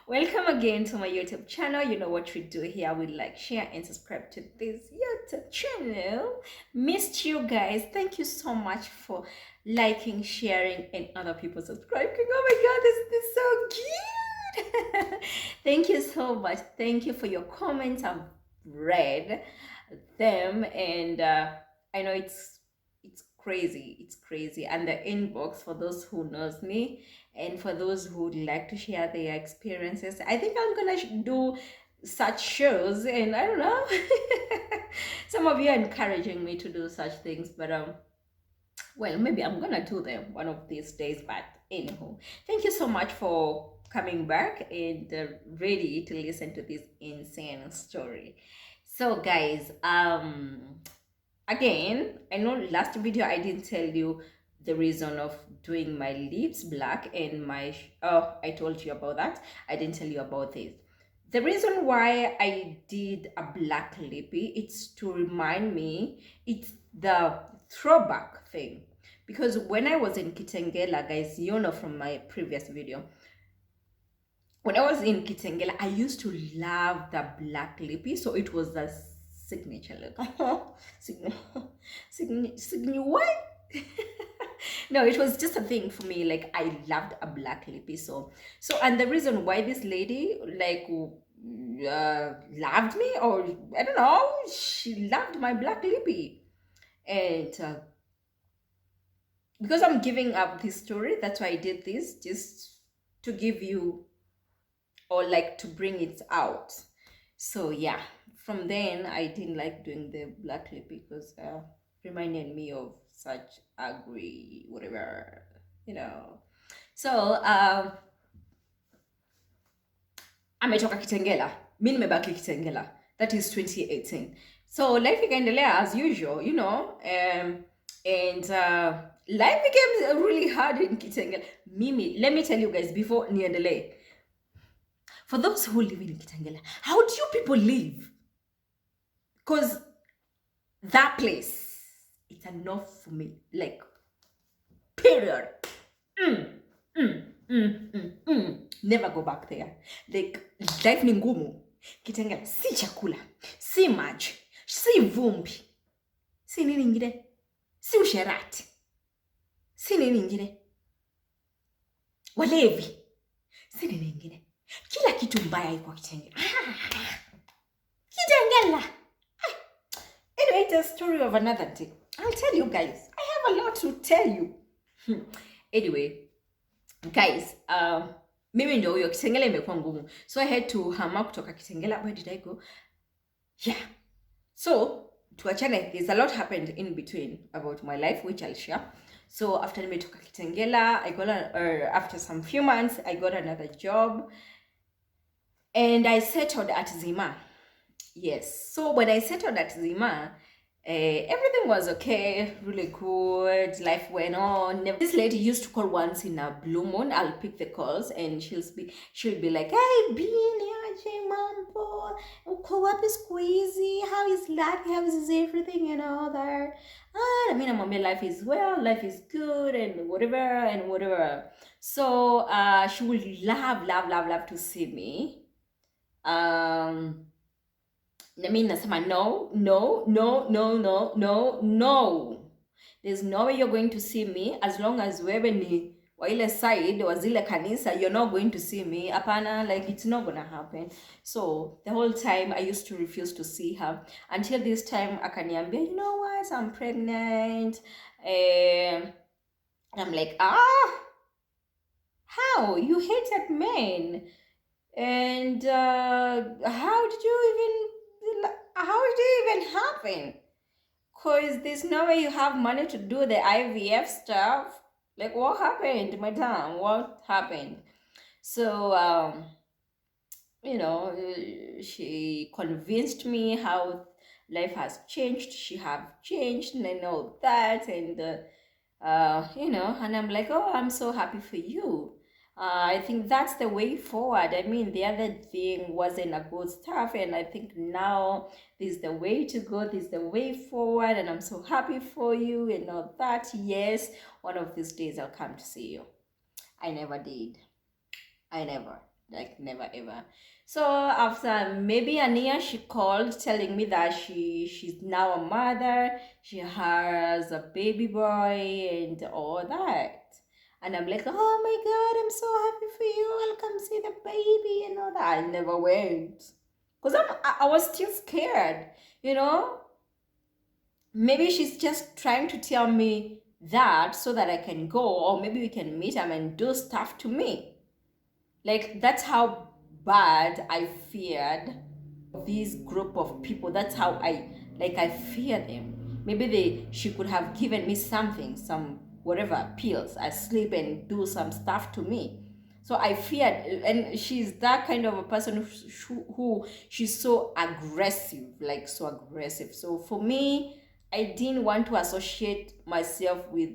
Welcome again to my YouTube channel. You know what we do here. We like, share, and subscribe to this YouTube channel. Missed you guys. Thank you so much for liking, sharing, and other people subscribing. Oh my god, this is so cute. Thank you so much. Thank you for your comments. I've read them, and I know it's crazy. It's crazy. And the inbox, for those who knows me and for those who would like to share their experiences, I think I'm gonna do such shows. And I don't know, some of you are encouraging me to do such things, but well, maybe I'm gonna do them one of these days. But anyhow, thank you so much for coming back and ready to listen to this insane story. So guys, again, I know last video I didn't tell you the reason of doing my lips black and my oh, I told you about that. I didn't tell you about this. The reason why I did a black lippy, it's to remind me, it's the throwback thing. Because when I was in Kitengela, guys, you know from my previous video, when I was in Kitengela, I used to love the black lippy. So it was the signature look. Signature what? No, it was just a thing for me. Like, I loved a black lippy. So and the reason why this lady like loved me, or I don't know, she loved my black lippy, and because I'm giving up this story, that's why I did this, just to give you, or like to bring it out. So yeah, from then I didn't like doing the black lip because reminded me of such ugly whatever, you know. So ametoka Kitengela, mi nimebaki Kitengela. That is 2018. So life ikaendelea as usual, you know, and life became really hard in Kitengela. Mimi, let me tell you guys before niendelee. For those who live in Kitengela, how do you people live? Because that place, it's enough for me. Like, period. Never go back there. Like, life ni ngumu. Kitengela, si chakula, si maji, si vumbi, si nini ingine, si usherati, si nini ingine, walevi, si nini ingine. Kila kitu mbaya iko Kitengela. Kitengela. Anyway, it's a story of another day. I'll tell you guys. I have a lot to tell you. Anyway, guys, mimi ndio huyo, Kitengela imekuwa ngumu. So I had to hama kutoka Kitengela. Where did I go? Yeah. So, tuachane, there's a lot happened in between about my life, which I'll share. So after nimetoka Kitengela, I got after some few months, I got another job. And I settled at Zima. Yes. So when I settled at Zima, everything was okay, really good. Life went on. This lady used to call once in a blue moon. I'll pick the calls and she'll be like, "Hey, Bean, mambo, uko wapi squeezy? How is life? How is everything and all that?" I mean, I'm life is well, life is good, and whatever. So she would love to see me. I mean, nasema no. There's no way you're going to see me as long as wewe ni wa ile side wa zile kanisa, you're not going to see me. Apana, like, it's not gonna happen. So the whole time I used to refuse to see her until this time akaniambia, "You know what, I'm pregnant." I'm like, how? You hated men. And how did it even happen? Because there's no way you have money to do the IVF stuff. Like, what happened, madam? What happened? So, you know, she convinced me how life has changed. She have changed and all that. And, you know, and I'm like, oh, I'm so happy for you. I think that's the way forward. I mean, the other thing wasn't a good stuff, and I think now this is the way to go, this is the way forward, and I'm so happy for you and all that. Yes, one of these days I'll come to see you. I never did. I never. like never ever. So after maybe a year, she called telling me that she's now a mother, she has a baby boy and all that. And I'm like, oh my God, I'm so happy for you. I'll come see the baby and all that. I never went. Because I was still scared, you know? Maybe she's just trying to tell me that so that I can go, or maybe we can meet him and do stuff to me. Like, that's how bad I feared this group of people. That's how I fear them. Maybe she could have given me something, some whatever pills. I sleep and do some stuff to me. So I feared, and she's that kind of a person who she's so aggressive, like so aggressive. So for me, I didn't want to associate myself with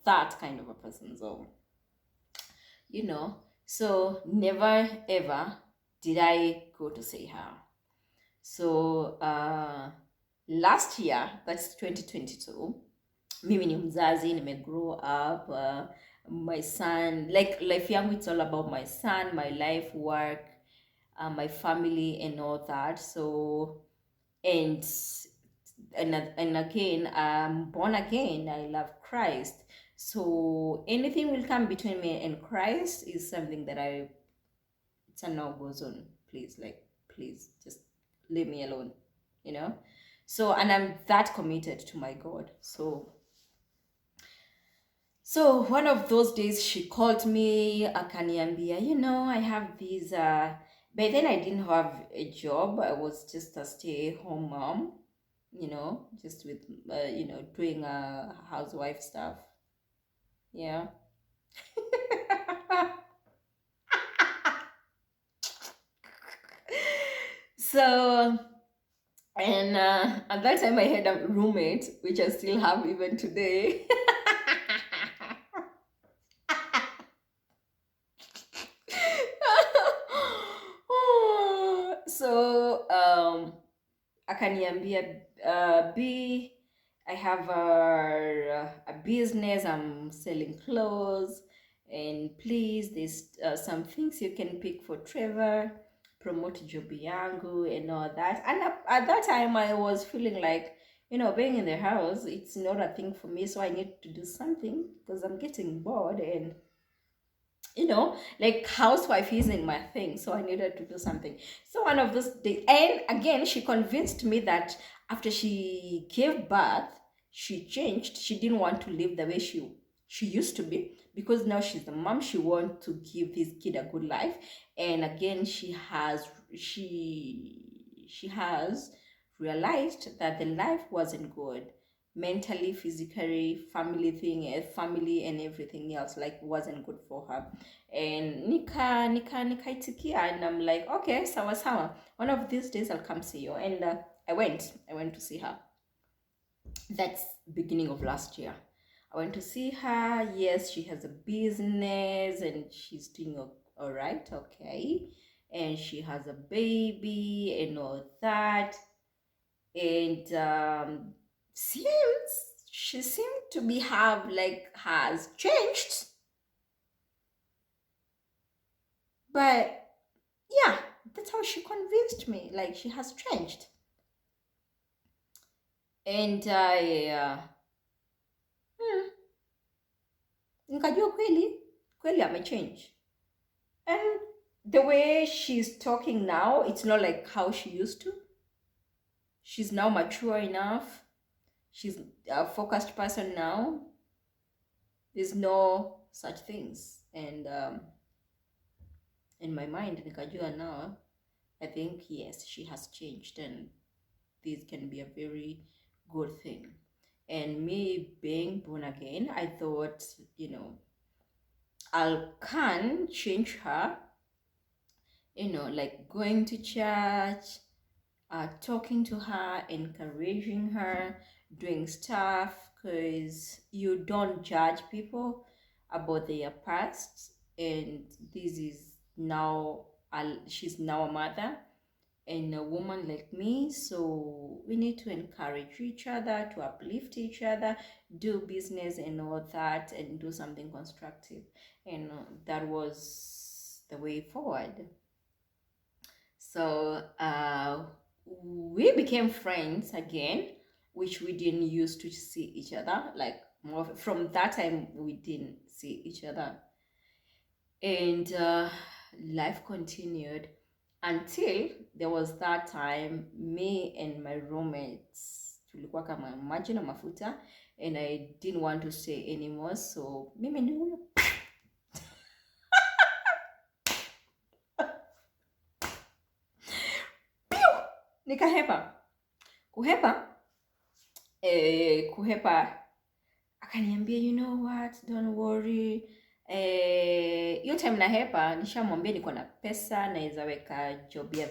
that kind of a person. So you know, so never ever did I go to see her. So last year, that's 2022, mimi ni mzazi, nimegrow up, my son, like life yangu, it's all about my son, my life, work, my family and all that. So and and again, I'm born again, I love Christ. So anything will come between me and Christ is something that it's a no-go zone. Please, like, please just leave me alone, you know. So and I'm that committed to my God. So one of those days she called me, akaniambia, I have these by then I didn't have a job. I was just a stay-home mom, just with doing housewife stuff. Yeah. So and at that time I had a roommate, which I still have even today. So akaniambia, B, I have a business, I'm selling clothes, and please, there's some things you can pick for Trevor, promote job yangu and all that. And at that time I was feeling like, being in the house, it's not a thing for me, so I need to do something because I'm getting bored, and like housewife isn't my thing, so I needed to do something. So one of those days, and again, she convinced me that after she gave birth, she changed. She didn't want to live the way she used to be, because now she's the mom. She wants to give this kid a good life, and again, she has realized that the life wasn't good, mentally, physically, family and everything else, like, wasn't good for her. And nikaitikia, and I'm like, okay, sawa sawa, one of these days I'll come see you. And I went to see her. That's beginning of last year. I went to see her. Yes, she has a business and she's doing all right, okay, and she has a baby and all that. And she seemed to be has changed, but yeah, that's how she convinced me, like she has changed. And I nikajua kweli amechange. And the way she's talking now, it's not like how she used to. She's now mature enough. She's a focused person now. There's no such things. And in my mind, nikajua now, I think, yes, she has changed, and this can be a very good thing. And me being born again, I thought, I can change her, like going to church, talking to her, encouraging her, doing stuff, because you don't judge people about their past. And this is now, she's now a mother and a woman like me, so we need to encourage each other, to uplift each other, do business and all that, and do something constructive. And the way forward. So we became friends again, which we didn't used to see each other. Like from that time, we didn't see each other, and life continued until there was that time me and my roommates tulikuwa kama maji na mafuta, and I didn't want to stay anymore, so mimi ni huyo nikahepa kuhepa akaniambia, you know what, don't worry. Hiyo time na hepa nishamwambia niko na pesa, naweza weka job ya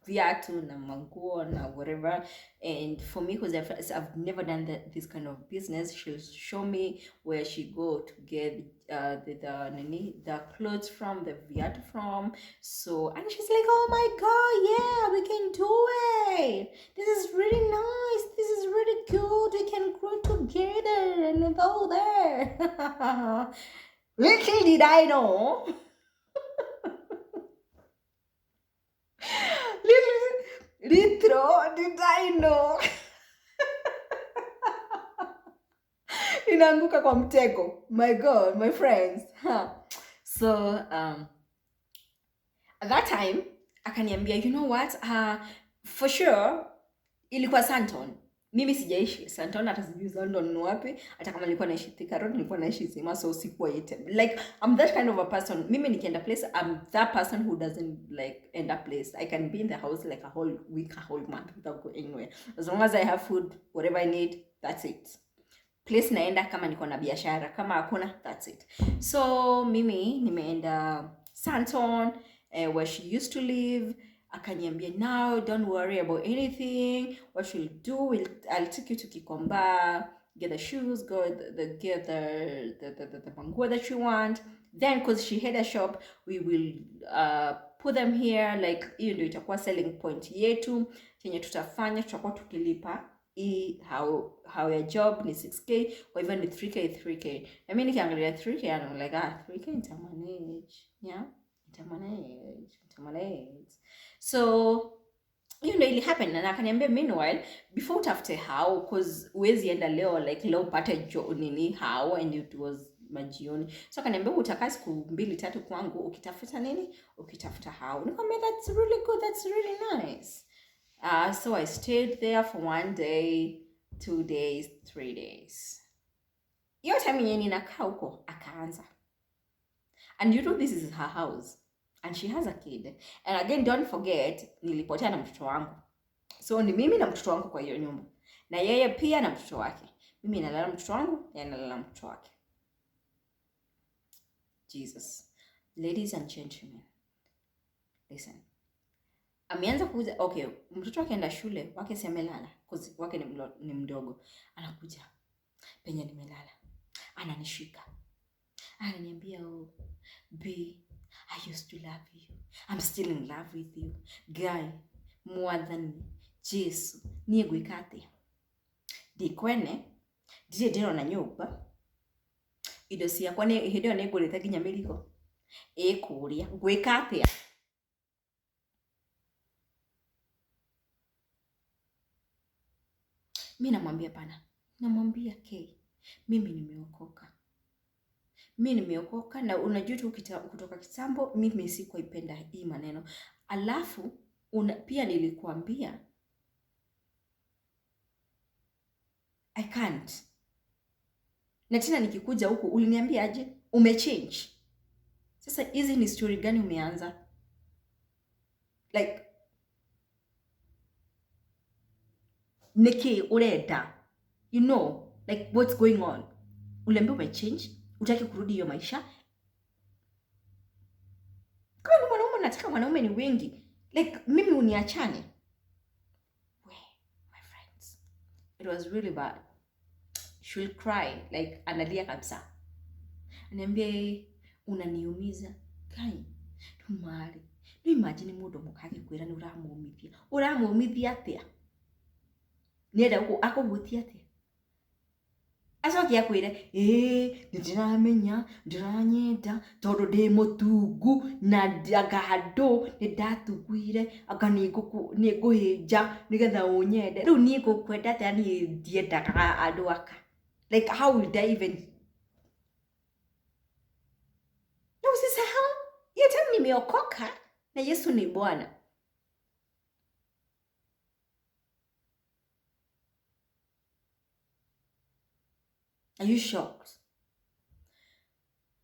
viatu na manguo na whatever. And for me, because I've never done this kind of business, she'll show me where she go to get the clothes from, the viatu from. So, and she's like, oh my god, yeah, we can do it, this is really nice, this is really good, we can grow together and go there. Little did I know. Little did I know. Inaanguka kwa mtego. My god, my friends. So at that time akaniambia, you know what, for sure ilikuwa Santon. Mimi sijaishi Santon, hata sijui London ni wapi. Hata kama nilikuwa naishi Thika Road, nilikuwa naishi Sima, so sikuwa yete. Like I'm that kind of a person. Mimi nikienda place, I'm that person who doesn't like end up place. I can be in the house like a whole week, a whole month without going anywhere. As long as I have food, whatever I need, that's it. Place naenda kama niko na biashara, kama hakuna, that's it. So mimi nimeenda Santon, where she used to live. Akaniambia, now don't worry about anything. What we'll do, I'll take you to Kikomba, get the shoes, get the manguo that you want. Then, because she had a shop, we will put them here. Like hiyo ndio itakuwa selling point yetu chenye tutafanya, tutakuwa tukilipa how your job ni 6k or even ni 3k. I mean nikiangalia 3k I'm like 3k nitamanage, yeah, nitamanage. So you know it happened, na akaniambia, meanwhile before utafute how, cause uwezi enda leo like leo upate nini how, and it was majioni. So akaniambia utakaa siku 2-3 kwangu ukitafuta nini, ukitafuta how. Nikamwambia, that's really good, that's really nice. So I stayed there for 1 day, 2 days, 3 days. Hiyo time yenye ninakaa huko akaanza. And you know this is her house. And she has a kid. And again, don't forget, nilipotea na mtoto wangu. So ni mimi na mtoto wangu kwa hiyo nyumba. Na yeye pia na mtoto wake. Mimi nalala mtoto wangu, yeye analala mtoto wake. Jesus. Ladies and gentlemen, listen. Ameanza kuja, okay, mtoto wake enda shule, wake si amelala, cause wake ni mdogo. Anakuja penye nimelala, ananishika, ananiambia, oh, B, I used to love you, I'm still in love with you, guy, more than Jesu, niye gwikate. Dikwene, dire dero na nyumba, ido siya kwane hideo na igulita ginya miliko, kuria, gwikate. Mimi namwambia pana. Namwambia mimi nimeokoka. Na unajua tu kutoka kitambo mimi sikuipenda hii maneno. Alafu pia nilikuambia I can't. Na tena nikikuja huku uliniambia aje umechange. Sasa hizi ni story gani umeanza? Like Niki ureda, you know, like what's going on? Uliambia umechange, utaki kurudi hiyo maisha. Kama ni mwanaume nataka mwanaume ni wengi. Like mimi uniachane. My friends, it was really bad. She'll cry, like analia kabisa. Ananiambia unaniumiza. Kai, tumari. No imagine mudo mukage kwira ni uramuumithia. Uramuumithia atia? Nienda huko ako gutia atia? Asoki yakwire ndiramenya ndiranyenda tondu ndi mutungu na ndagado nindatugwire anga ninguhinja nigetha unyende riu ni ngukwenda ta ni ndiendaga andu aka. Like how would I even no usisahau hiyo time nimeokoka na Yesu ni Bwana. Are you shocked?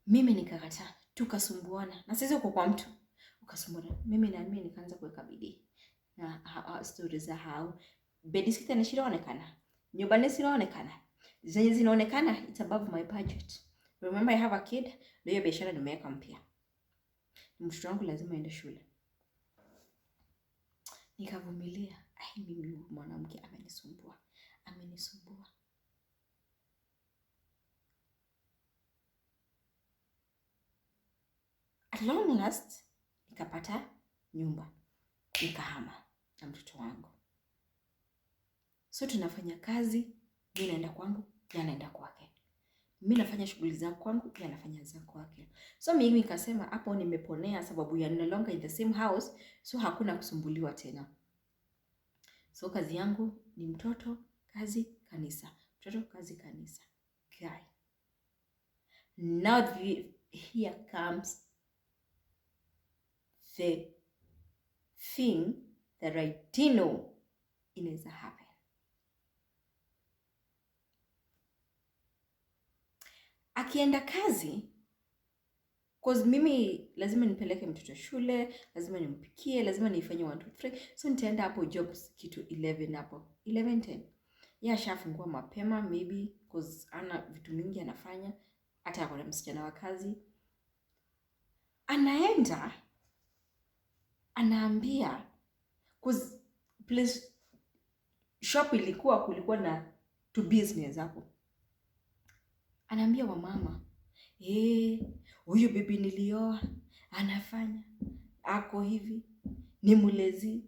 Mimi nikakataa, tukasumbuana. Na sisi uko kwa mtu ukasumbuana. Mimi na mimi nikaanza kuweka bidii. Na stories za hao bedi sita na shiraonekana. Nyumba ni zinaonekana. Zenye zinaonekana it's above my budget. Remember I have a kid, ndio hiyo biashara nimeweka mpya. Mtoto wangu lazima aende shule. Nikavumilia. Mimi mwanamke amenisumbua. At long last nikapata nyumba, nikahama na mtoto wangu. So tunafanya kazi, mimi naenda kwangu, yeye anaenda kwake. Mimi nafanya shughuli zangu kwangu, yeye anafanya zake kwake. So mimi nikasema hapo nimeponea, sababu ya no longer in the same house, so hakuna kusumbuliwa tena. So kazi yangu ni mtoto, kazi, kanisa. Mtoto, kazi, kanisa. Guy. Now here comes the thing that I didn't know inaweza happen. Akienda kazi, cause mimi lazima nipeleke mtoto shule, lazima nimpikie, lazima nifanye 1 2 3. So nitaenda hapo jobs kitu 11 hapo. 11:10. Yeye ashafungua mapema maybe cause ana vitu mingi anafanya, hata ako na msichana wa kazi. Anaenda anaambia cause place shop kulikuwa na to business hapo. Anaambia wamama, huyu bibi nilioa anafanya ako hivi, ni mulezi,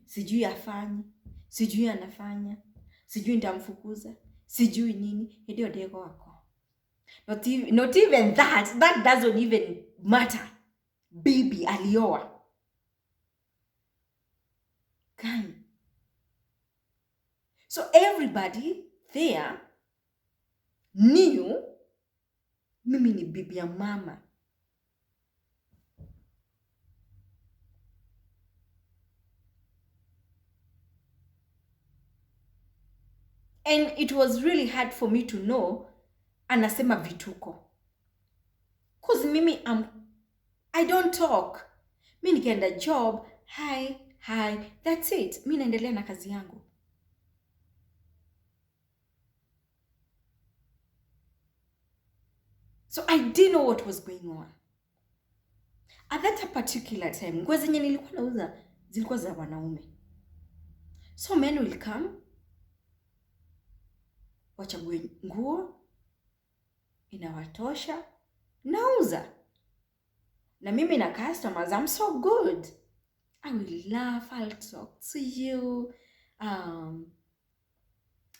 sijui afanye, sijui anafanya, sijui nitamfukuza, sijui nini. Ndio dego wako. Not even that doesn't even matter. Bibi alioa. Kai. So everybody there knew mimi ni bibi ya mama. And it was really hard for me to know anasema vituko. Cause mimi I don't talk. Mimi nikienda job, hi, that's it. Mimi naendelea na kazi yangu. So I didn't know what was going on. At that particular time, nguo zenye nilikuwa nauza zilikuwa za wanaume. So men will come, wachague nguo, inawatosha, nauza. Na mimi na customers, I'm so good. I will laugh, I'll talk to you.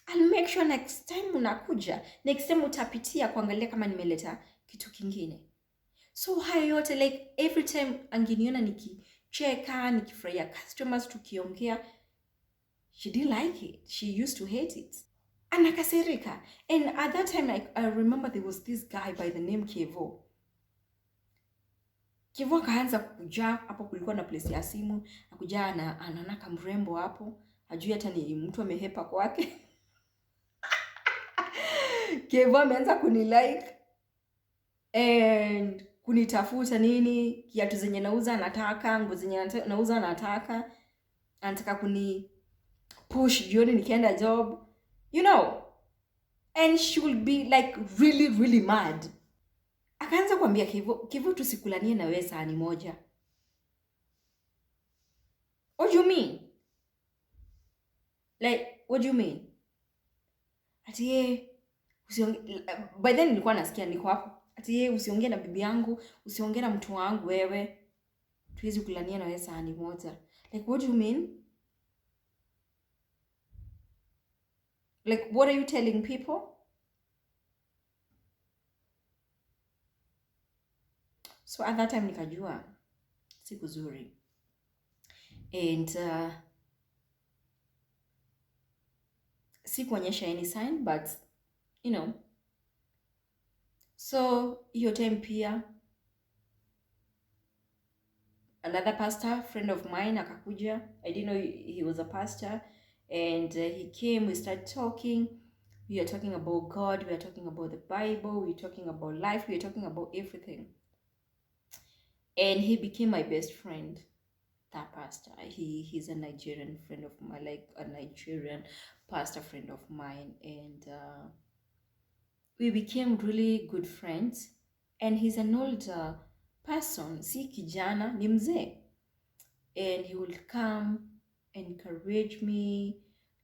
I'll make sure next time unakuja, next time utapitia kuangalia kama nimeleta kitu kingine. So hayo yote, like every time anginiona nikicheka, nikifurahia customers tukiongea, she didn't like it. She used to hate it. Anakasirika. And at that time, I remember there was this guy by the name Kevo. Kevo akaanza kuja hapo, kulikuwa na place ya simu, akuja ananaka mrembo hapo, ajui hata ni mtu amehepa kwake. Kevo ameanza kunilike and kunitafuta nini, kiatu zenye nauza anataka, nguo zenye nauza anataka kuni push jioni nikienda job, you know. And she will be like really, really mad. Akaanza kuambia Kevo tusikulanie na wewe sahani moja. What do you mean? Like, what do you mean? Ati by then nilikuwa nasikia niko hapo. Ati usiongee na bibi yangu, usiongee na mtu wangu wewe. Tuwezi kulania na wewe sahani moja. Like, what do you mean? Like, what are you telling people? So at that time nikajua si kuzuri. And sikuonyesha any sign, but you know. So hiyo time pia another pastor friend of mine akakuja. I didn't know he was a pastor, and he came. We started talking. We are talking about God, we are talking about the Bible, we are talking about life, we are talking about everything. And he became my best friend, that pastor. He's a Nigerian friend of mine, like a Nigerian pastor friend of mine. And we became really good friends. And he's an older person, si kijana, ni mzee. And he will come, encourage me,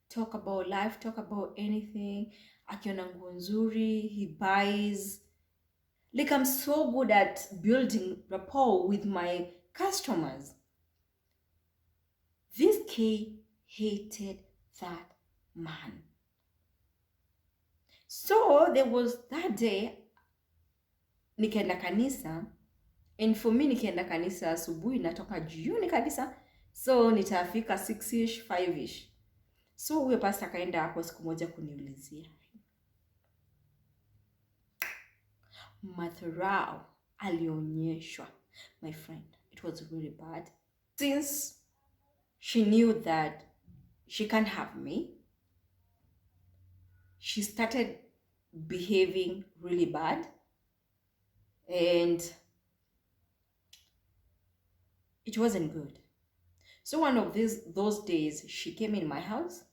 talk about life, talk about anything. Akiona nguo nzuri, he buys. Like, I'm so good at building rapport with my customers. This K hated that man. So there was that day nikaenda kanisa, and for me nikienda kanisa asubuhi natoka jioni kabisa, so nitafika 6ish 5ish. So huyo pastor akaenda hapo siku moja kuniulizia madharau alionyeshwa, my friend. It was really bad. Since she knew that she can't have me, she started behaving really bad, and it wasn't good. So one of those days, she came in my house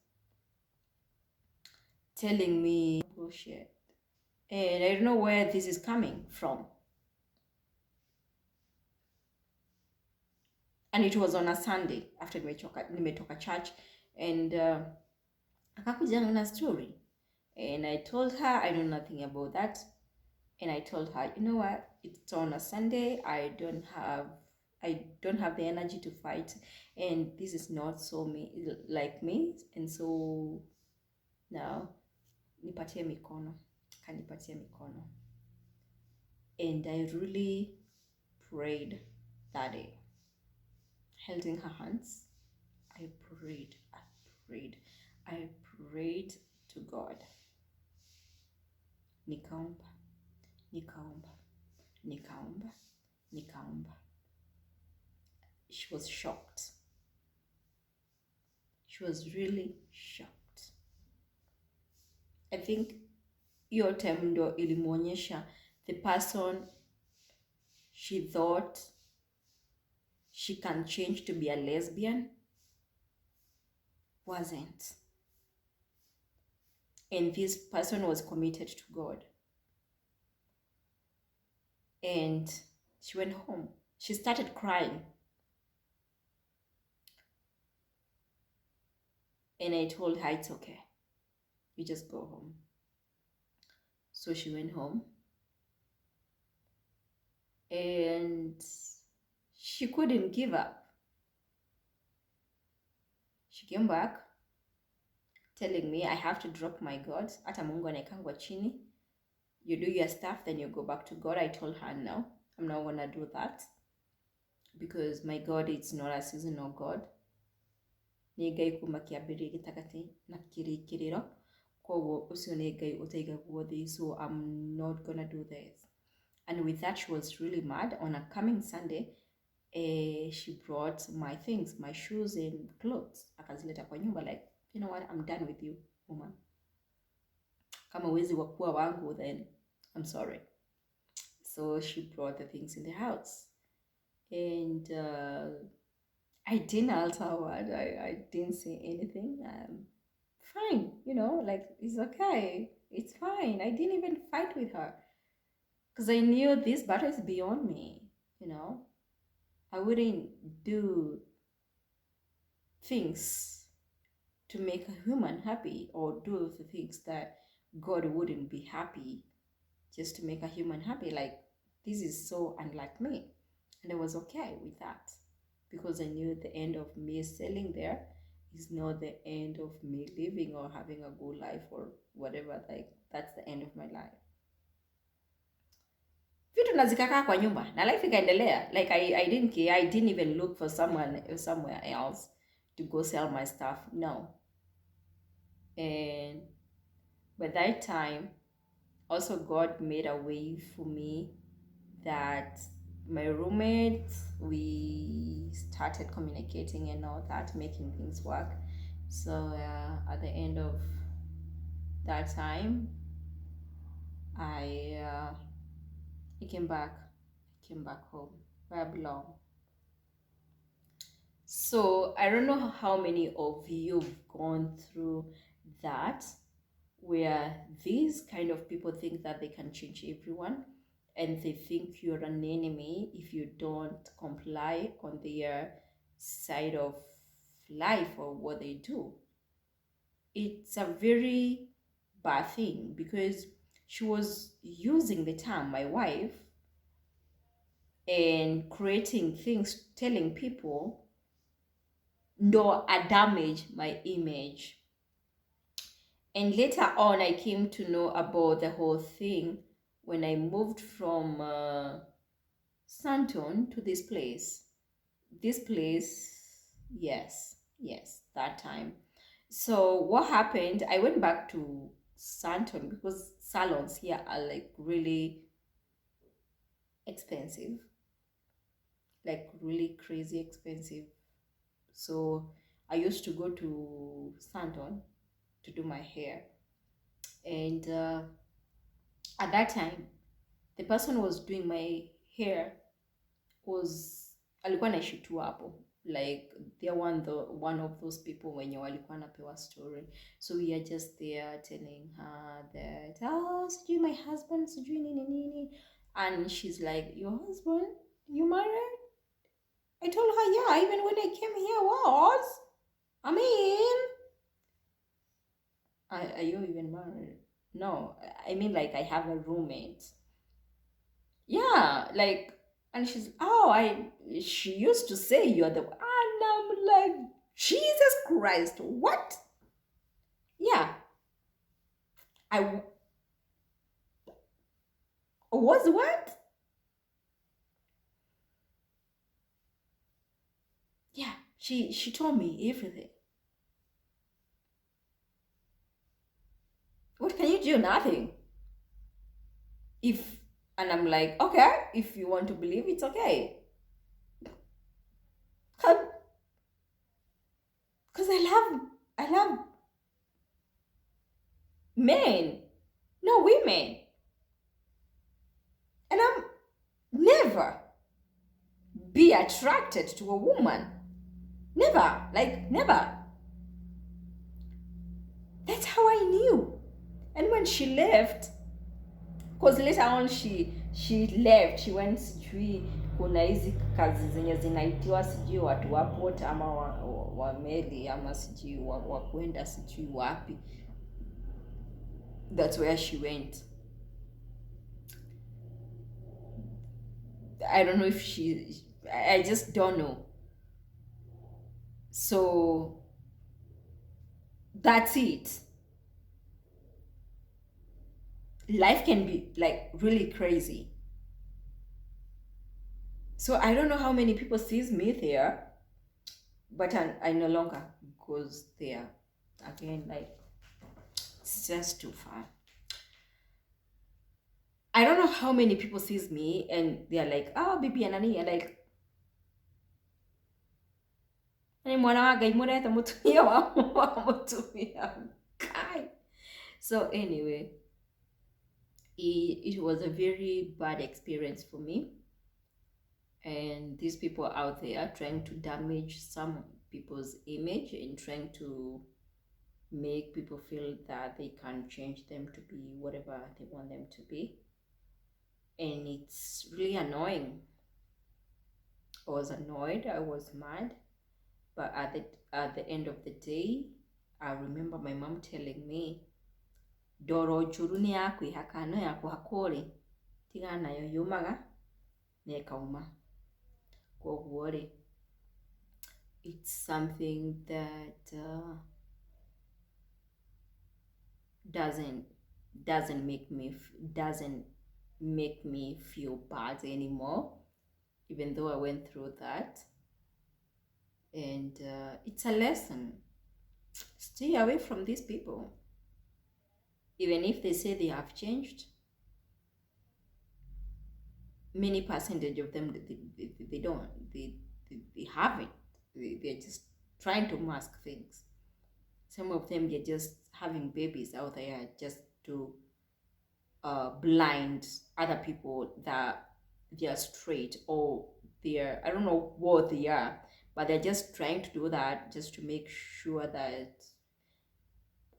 telling me bullshit, and I don't know where this is coming from. And it was on a Sunday after nimetoka church, and akakuja na story, and I told her I know nothing about that. And I told her, you know what, it's on a Sunday, I don't have the energy to fight, and this is not so like me, and so now nipatie mikono, kanipatie mikono. And I really prayed that day, holding her hands. I prayed to God. Nikaomba. She was shocked. She was really shocked. I think hiyo time ndo ilimuonyesha the person she thought she can change to be a lesbian wasn't. And this person was committed to God. And she went home. She started crying. And I told her, it's okay. You just go home. So she went home. And she couldn't give up. She came back telling me I have to drop my God. Hata Mungu anaekangwa chini. You do your stuff, then you go back to God. I told her, no, I'm not gonna do that. Because my God is not a seasonal God. Nigai kumakiabiri gitakati na kirikiriro. Kowo usio nigai utaiga guothi. So I'm not gonna do this. And with that, she was really mad. On a coming Sunday, she brought my things, my shoes and clothes. Akazileta kwa nyumba, like, you know what, I'm done with you, woman. Kama wezi wakuwa wangu, then I'm sorry. So she brought the things in the house. And I didn't alter a word. I didn't say anything. Fine, you know, like, it's okay. It's fine. I didn't even fight with her. Because I knew this battle is beyond me, you know. I wouldn't do things to make a human happy, or do the things that God wouldn't be happy just to make a human happy. Like, this is so unlike me. And I was okay with that, because I knew the end of me selling there is not the end of me living or having a good life or whatever. Like, that's the end of my life. Vitu na zikakaa kwa nyumba na life ikaendelea. Like I didn't care. I didn't even look for someone somewhere else to go sell my stuff. No. And by that time, also God made a way for me that my roommate, we started communicating and all that, making things work. So at the end of that time, I came back home where I belong. So I don't know how many of you've gone through that, where these kind of people think that they can change everyone, and they think you're an enemy if you don't comply on their side of life or what they do. It's a very bad thing, because she was using the term my wife and creating things, telling people no, I damage my image. And later on, I came to know about the whole thing when I moved from Santon to this place. This place, yes, that time. So what happened? I went back to Santon because salons here are like really expensive, like really crazy expensive. So I used to go to Santon to do my hair, and at that time the person who was doing my hair was alikuwa naishi tu hapo, like one of those people wenye walikuwa napewa story. So we are just there telling her that, oh, sijui my husband sijui nini nini, and she's like, your husband, you married? I told her, yeah, even when I came here was, I mean, are you even married? No, I mean, like, I have a roommate. Yeah, like, and she used to say you're the, and I'm like, Jesus Christ, what? Yeah, I was what? Yeah, she told me everything. What can you do? Nothing. If, and I'm like, okay, if you want to believe, it's okay. Because I love men, no women. And I'm never be attracted to a woman. Never, like never. That's how I knew. And when she left, because later on she left, she went sijui kuna hizi kazi zenye zinaitiwa sijui watu wa port ama wa meli ama sijui wa kwenda sijui wapi. That's where she went. I don't know if I just don't know. So that's it. Life can be like really crazy. So I don't know how many people sees me there, but I no longer goes there again. Like, it's just too far. I don't know how many people sees me and they're like, oh, bibi anani, and like, "Ni mwana wa Ngai mureta mutumia wa mutumia Ngai." So anyway, it was a very bad experience for me. And these people out there trying to damage some people's image and trying to make people feel that they can change them to be whatever they want them to be. And it's really annoying. I was annoyed, I was mad, but at the end of the day, I remember my mom telling me, "Doro juru ni yakwihaka no yakuhakore tiga nayo yumaga nekauma." Koguo ri, it's something that doesn't make me doesn't make me feel bad anymore, even though I went through that. And it's a lesson. Stay away from these people. Even if they say they have changed, many percentage of them, they don't. They haven't. They're just trying to mask things. Some of them, they're just having babies out there just to blind other people that they're straight, or they're, I don't know what they are, but they're just trying to do that just to make sure that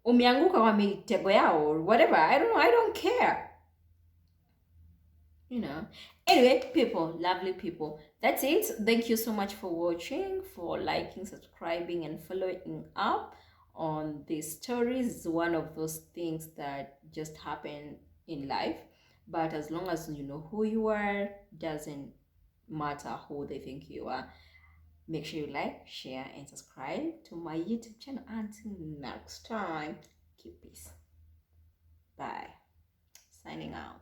umeanguka kwa mitego yao or whatever. I don't know. I don't care. You know. Anyway, people, lovely people, that's it. Thank you so much for watching, for liking, subscribing, and following up on these stories. It's one of those things that just happen in life, but as long as you know who you are, doesn't matter who they think you are. Make sure you like, share, and subscribe to my YouTube channel. Until next time, keep peace. Bye. Signing out.